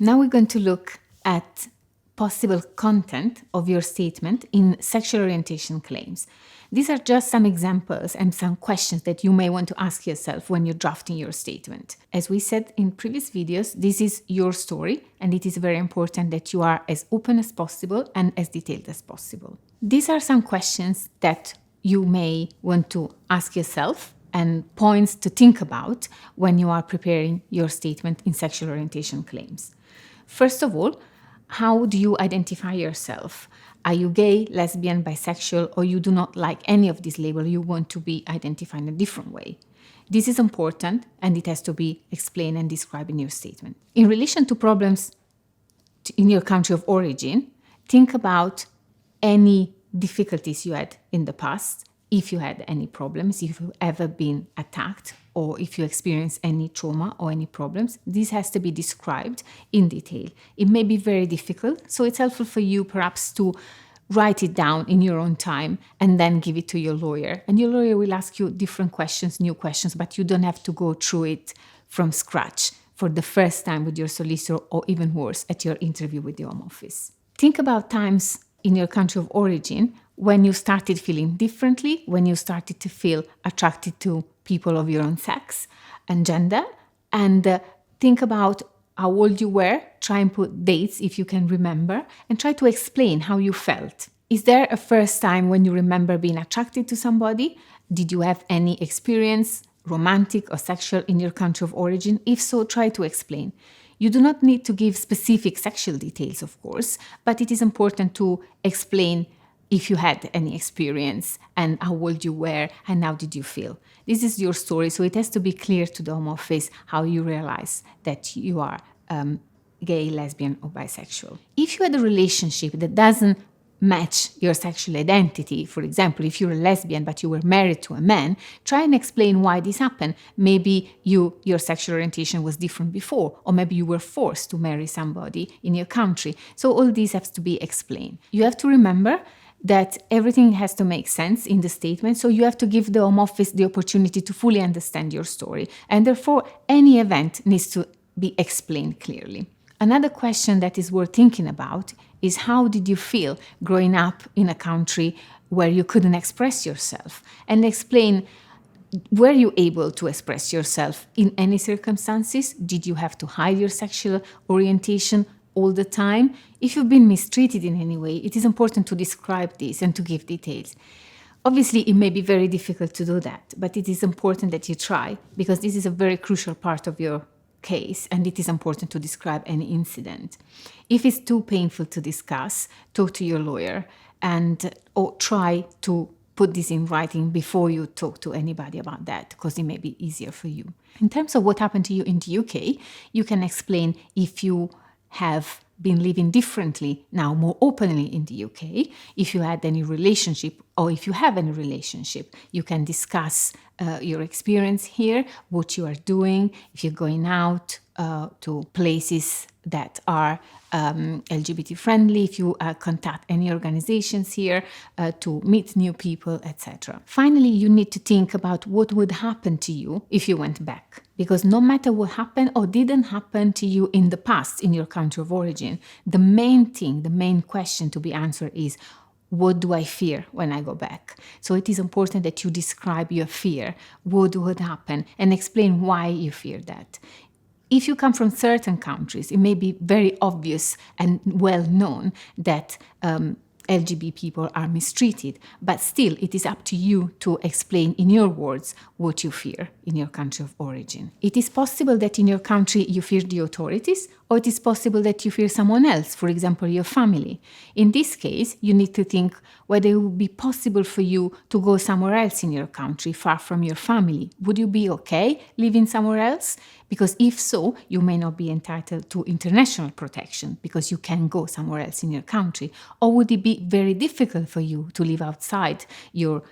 Now we're going to look at possible content of your statement in sexual orientation claims. These are just some examples and some questions that you may want to ask yourself when you're drafting your statement. As we said in previous videos, this is your story, and it is very important that you are as open as possible and as detailed as possible. These are some questions that you may want to ask yourself and points to think about when you are preparing your statement in sexual orientation claims. First of all, how do you identify yourself? Are you gay, lesbian, bisexual, or you do not like any of these labels? You want to be identified in a different way? This is important, and it has to be explained and described in your statement. In relation to problems in your country of origin, think about any difficulties you had in the past, if you had any problems, if you've ever been attacked, or if you experience any trauma or any problems. This has to be described in detail. It may be very difficult, so it's helpful for you perhaps to write it down in your own time and then give it to your lawyer. And your lawyer will ask you different questions, new questions, but you don't have to go through it from scratch for the first time with your solicitor, or even worse, at your interview with the Home Office. Think about times in your country of origin when you started feeling differently, when you started to feel attracted to people of your own sex and gender, and think about how old you were. Try and put dates if you can remember, and try to explain how you felt. Is there a first time when you remember being attracted to somebody? Did you have any experience, romantic or sexual, in your country of origin? If so, try to explain. You do not need to give specific sexual details, of course, but it is important to explain if you had any experience and how old you were and how did you feel. This is your story, so it has to be clear to the Home Office how you realize that you are gay, lesbian, or bisexual. If you had a relationship that doesn't match your sexual identity, for example, if you're a lesbian but you were married to a man, try and explain why this happened. Maybe your sexual orientation was different before, or maybe you were forced to marry somebody in your country. So all these have to be explained. You have to remember that everything has to make sense in the statement, so you have to give the Home Office the opportunity to fully understand your story, and therefore any event needs to be explained clearly. Another question that is worth thinking about is, how did you feel growing up in a country where you couldn't express yourself? And explain, were you able to express yourself in any circumstances? Did you have to hide your sexual orientation all the time? If you've been mistreated in any way, it is important to describe this and to give details. Obviously, it may be very difficult to do that, but it is important that you try, because this is a very crucial part of your case, and it is important to describe any incident. If it's too painful to discuss, talk to your lawyer or try to put this in writing before you talk to anybody about that, because it may be easier for you. In terms of what happened to you in the UK, you can explain if you have been living differently now, more openly in the UK. If you had any relationship, or if you have any relationship, you can discuss your experience here, what you are doing, if you're going out to places that are LGBT friendly, if you contact any organizations here to meet new people, etc. Finally, you need to think about what would happen to you if you went back. Because no matter what happened or didn't happen to you in the past in your country of origin, the main question to be answered is, what do I fear when I go back? So it is important that you describe your fear, what would happen, and explain why you fear that. If you come from certain countries, it may be very obvious and well known that LGBT people are mistreated, but still it is up to you to explain in your words what you fear in your country of origin. It is possible that in your country you fear the authorities, or it is possible that you fear someone else, for example, your family. In this case, you need to think whether it would be possible for you to go somewhere else in your country, far from your family. Would you be okay living somewhere else? Because if so, you may not be entitled to international protection because you can go somewhere else in your country. Or would it be very difficult for you to live outside your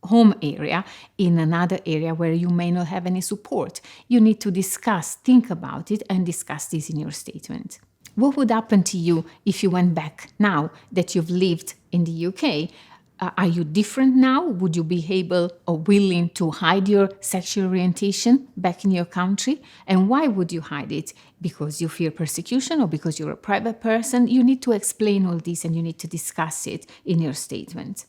home area in another area where you may not have any support? You need to think about it and discuss this in your statement. What would happen to you if you went back now that you've lived in the UK? Are you different now? Would you be able or willing to hide your sexual orientation back in your country? And why would you hide it? Because you fear persecution or because you're a private person? You need to explain all this and you need to discuss it in your statement.